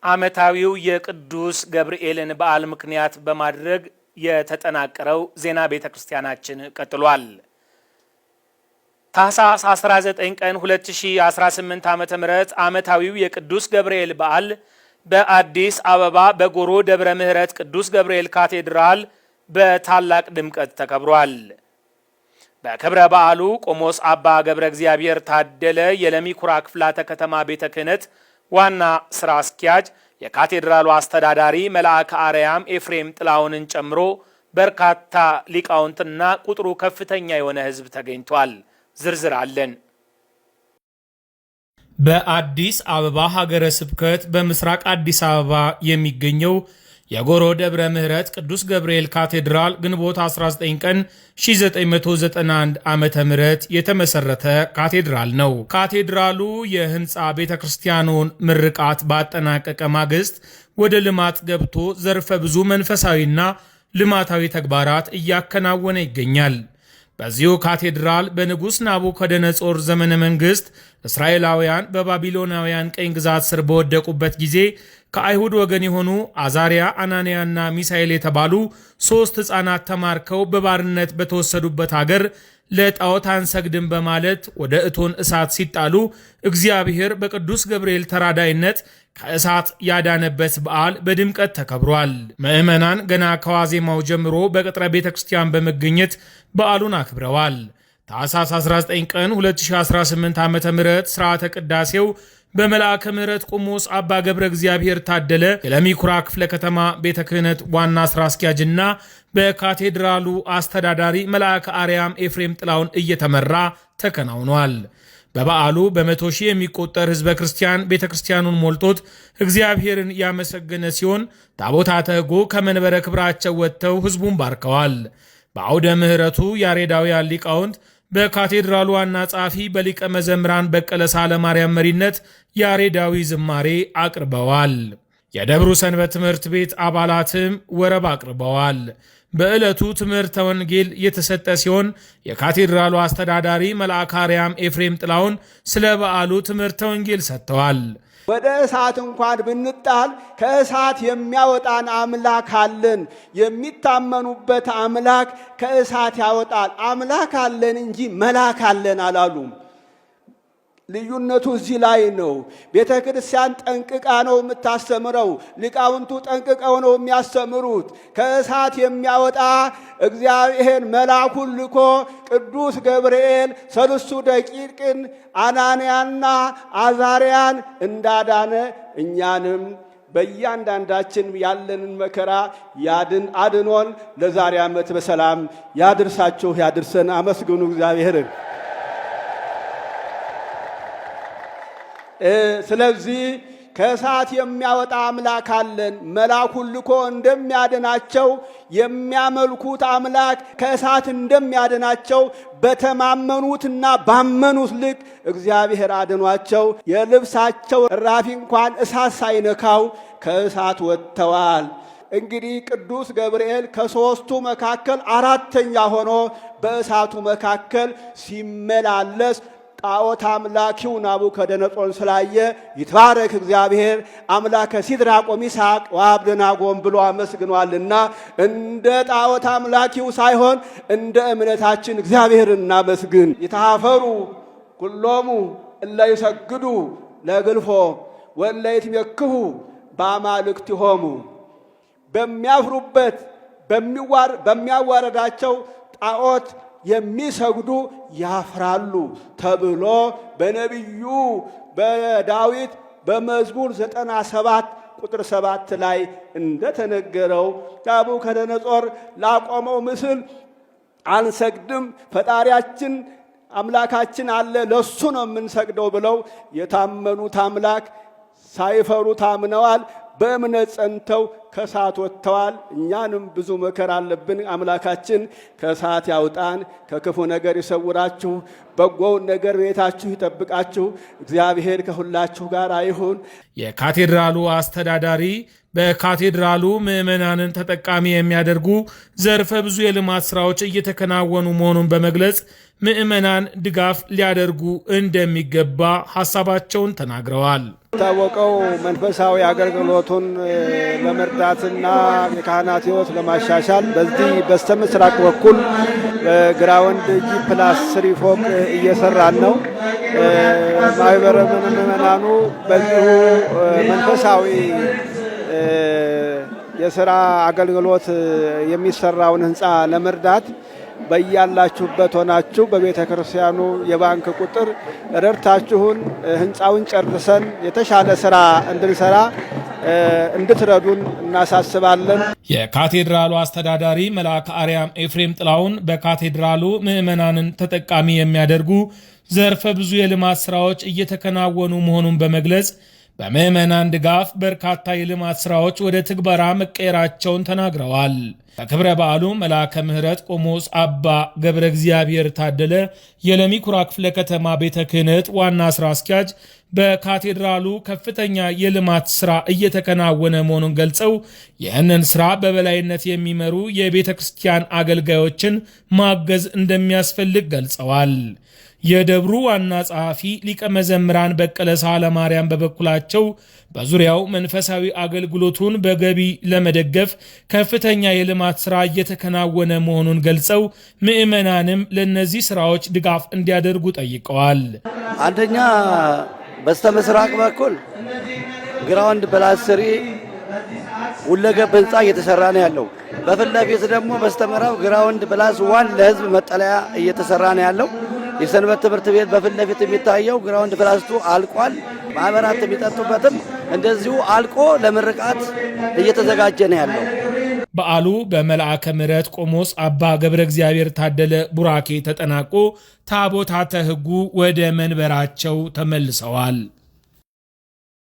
ዓመታዊው የቅዱስ ገብርኤልን በዓል ምክንያት በማድረግ የተጠናቀረው ዜና ቤተክርስቲያናችን ቀጥሏል። ታኅሳስ 19 ቀን 2018 ዓ.ም ዓመታዊው የቅዱስ ገብርኤል በዓል በአዲስ አበባ በጎሮ ደብረ ምሕረት ቅዱስ ገብርኤል ካቴድራል በታላቅ ድምቀት ተከብሯል። በክብረ በዓሉ ቆሞስ አባ ገብረ እግዚአብሔር ታደለ የለሚ ኩራ ክፍላተ ከተማ ቤተ ክህነት ዋና ስራ አስኪያጅ፣ የካቴድራሉ አስተዳዳሪ መልአከ አርያም ኤፍሬም ጥላውንን ጨምሮ በርካታ ሊቃውንትና ቁጥሩ ከፍተኛ የሆነ ሕዝብ ተገኝቷል። ዝርዝር አለን። በአዲስ አበባ ሀገረ ስብከት በምስራቅ አዲስ አበባ የሚገኘው የጎሮ ደብረ ምሕረት ቅዱስ ገብርኤል ካቴድራል ግንቦት 19 ቀን 1991 ዓመተ ምህረት የተመሰረተ ካቴድራል ነው። ካቴድራሉ የህንፃ ቤተክርስቲያኑን ምርቃት ባጠናቀቀ ማግስት ወደ ልማት ገብቶ ዘርፈ ብዙ መንፈሳዊና ልማታዊ ተግባራት እያከናወነ ይገኛል። በዚሁ ካቴድራል በንጉሥ ናቡከደነጾር ዘመነ መንግስት እስራኤላውያን በባቢሎናውያን ቀኝ ግዛት ስር በወደቁበት ጊዜ ከአይሁድ ወገን የሆኑ አዛሪያ፣ አናንያና ሚሳኤል የተባሉ 3 ሕፃናት ተማርከው በባርነት በተወሰዱበት ሀገር ለጣዖት አንሰግድም በማለት ወደ እቶን እሳት ሲጣሉ እግዚአብሔር በቅዱስ ገብርኤል ተራዳይነት ከእሳት ያዳነበት በዓል በድምቀት ተከብሯል። ምዕመናን ገና ከዋዜማው ጀምሮ በቅጥረ ቤተ ክርስቲያን በመገኘት በዓሉን አክብረዋል። ታኅሳስ 19 ቀን 2018 ዓ.ም ሥርዓተ ቅዳሴው በመልአከ ምሕረት ቆሞስ አባ ገብረ እግዚአብሔር ታደለ የለሚ ኩራ ክፍለ ከተማ ቤተ ክህነት ዋና ሥራ አስኪያጅና በካቴድራሉ አስተዳዳሪ መልአከ አርያም ኤፍሬም ጥላውን እየተመራ ተከናውኗል። በበዓሉ በመቶ ሺህ የሚቆጠር ሕዝበ ክርስቲያን ቤተ ክርስቲያኑን ሞልቶት እግዚአብሔርን ያመሰገነ ሲሆን ታቦታተ ሕጉ ከመንበረ ክብራቸው ወጥተው ሕዝቡን ባርከዋል። በአውደ ምሕረቱ ያሬዳውያን ሊቃውንት በካቴድራሉ ዋና ጸሐፊ በሊቀ መዘምራን በቀለ ሳለማርያም መሪነት ያሬዳዊ ዝማሬ አቅርበዋል። የደብሩ ሰንበት ትምህርት ቤት አባላትም ወረብ አቅርበዋል። በዕለቱ ትምህርተ ወንጌል የተሰጠ ሲሆን የካቴድራሉ አስተዳዳሪ መልአከ አርያም ኤፍሬም ጥላውን ስለ በዓሉ ትምህርተ ወንጌል ሰጥተዋል። ወደ እሳት እንኳን ብንጣል ከእሳት የሚያወጣን አምላክ አለን። የሚታመኑበት አምላክ ከእሳት ያወጣል። አምላክ አለን እንጂ መልአክ አለን አላሉም። ልዩነቱ እዚህ ላይ ነው። ቤተ ክርስቲያን ጠንቅቃ ነው የምታስተምረው። ሊቃውንቱ ጠንቅቀው ነው የሚያስተምሩት። ከእሳት የሚያወጣ እግዚአብሔር መልአኩን ልኮ ቅዱስ ገብርኤል ሰልስቱ ደቂቅን አናንያና አዛሪያን እንዳዳነ እኛንም በእያንዳንዳችን ያለንን መከራ አድኖን ለዛሬ ዓመት በሰላም ያድርሳችሁ ያድርሰን። አመስግኑ እግዚአብሔርን። ስለዚህ ከእሳት የሚያወጣ አምላክ አለን። መልአኩን ልኮ እንደሚያድናቸው የሚያመልኩት አምላክ ከእሳት እንደሚያድናቸው በተማመኑትና ባመኑት ልክ እግዚአብሔር አድኗቸው የልብሳቸው እራፊ እንኳን እሳት ሳይነካው ከእሳት ወጥተዋል። እንግዲህ ቅዱስ ገብርኤል ከሦስቱ መካከል አራተኛ ሆኖ በእሳቱ መካከል ሲመላለስ ጣዖት አምላኪው ናቡከደነጾር ስላየ ይትባረክ እግዚአብሔር አምላከ ሲድራቅ ወሚሳቅ ወአብደናጎም ብሎ አመስግኗልና እንደ ጣዖት አምላኪው ሳይሆን እንደ እምነታችን እግዚአብሔርን እናመስግን። ይታፈሩ ኩሎሙ እለ ይሰግዱ ለግልፎ ወእለ ይትመክሁ በአማልክቲሆሙ። በሚያፍሩበት በሚያዋረዳቸው ጣዖት የሚሰግዱ ያፍራሉ ተብሎ በነቢዩ በዳዊት በመዝሙር 97 ቁጥር 7 ላይ እንደተነገረው ናቡከደነጾር ላቆመው ምስል አንሰግድም፣ ፈጣሪያችን አምላካችን አለ ለሱ ነው የምንሰግደው ብለው የታመኑት አምላክ ሳይፈሩ ታምነዋል። በእምነት ጸንተው ከእሳት ወጥተዋል። እኛንም ብዙ መከራ አለብን። አምላካችን ከእሳት ያውጣን፣ ከክፉ ነገር ይሰውራችሁ፣ በጎውን ነገር ቤታችሁ ይጠብቃችሁ። እግዚአብሔር ከሁላችሁ ጋር አይሁን። የካቴድራሉ አስተዳዳሪ በካቴድራሉ ምዕመናንን ተጠቃሚ የሚያደርጉ ዘርፈ ብዙ የልማት ስራዎች እየተከናወኑ መሆኑን በመግለጽ ምዕመናን ድጋፍ ሊያደርጉ እንደሚገባ ሐሳባቸውን ተናግረዋል። የታወቀው መንፈሳዊ አገልግሎቱን ለመርዳትና የካህናት ሕይወት ለማሻሻል በዚህ በስተምስራቅ በኩል ግራውንድ G+3 ፎቅ እየሰራን ነው። ማህበረ ምዕመናኑ በዚሁ መንፈሳዊ የሥራ አገልግሎት የሚሰራውን ህንፃ ለመርዳት በያላችሁበት ሆናችሁ በቤተ ክርስቲያኑ የባንክ ቁጥር ረድታችሁን ህንፃውን ጨርሰን የተሻለ ሥራ እንድንሰራ እንድትረዱን እናሳስባለን። የካቴድራሉ አስተዳዳሪ መልአከ አርያም ኤፍሬም ጥላውን በካቴድራሉ ምዕመናንን ተጠቃሚ የሚያደርጉ ዘርፈ ብዙ የልማት ሥራዎች እየተከናወኑ መሆኑን በመግለጽ በምዕመናን ድጋፍ በርካታ የልማት ሥራዎች ወደ ትግበራ መቀየራቸውን ተናግረዋል። በክብረ በዓሉ መልአከ ምሕረት ቆሞስ አባ ገብረ እግዚአብሔር ታደለ የለሚ ኩራ ክፍለ ከተማ ቤተ ክህነት ዋና ሥራ አስኪያጅ በካቴድራሉ ከፍተኛ የልማት ሥራ እየተከናወነ መሆኑን ገልጸው ይህንን ሥራ በበላይነት የሚመሩ የቤተ ክርስቲያን አገልጋዮችን ማገዝ እንደሚያስፈልግ ገልጸዋል። የደብሩ ዋና ጸሐፊ ሊቀ መዘምራን በቀለ ሳህለ ማርያም በበኩላቸው በዙሪያው መንፈሳዊ አገልግሎቱን በገቢ ለመደገፍ ከፍተኛ የልማት ሥራ እየተከናወነ መሆኑን ገልጸው ምዕመናንም ለእነዚህ ሥራዎች ድጋፍ እንዲያደርጉ ጠይቀዋል። አንደኛ በስተምስራቅ በኩል ግራውንድ +3 ሁለገብ ህንፃ እየተሰራ ነው ያለው። በፊት ለፊት ደግሞ በስተምዕራብ ግራውንድ +1 ለህዝብ መጠለያ እየተሰራ ነው ያለው። የሰንበት ትምህርት ቤት በፊት ለፊት የሚታየው ግራውንድ +2 አልቋል። ማህበራት የሚጠጡበትም እንደዚሁ አልቆ ለምርቃት እየተዘጋጀ ነው ያለው። በዓሉ በመልአከ ምሕረት ቆሞስ አባ ገብረ እግዚአብሔር ታደለ ቡራኬ ተጠናቆ ታቦታተ ሕጉ ወደ መንበራቸው ተመልሰዋል።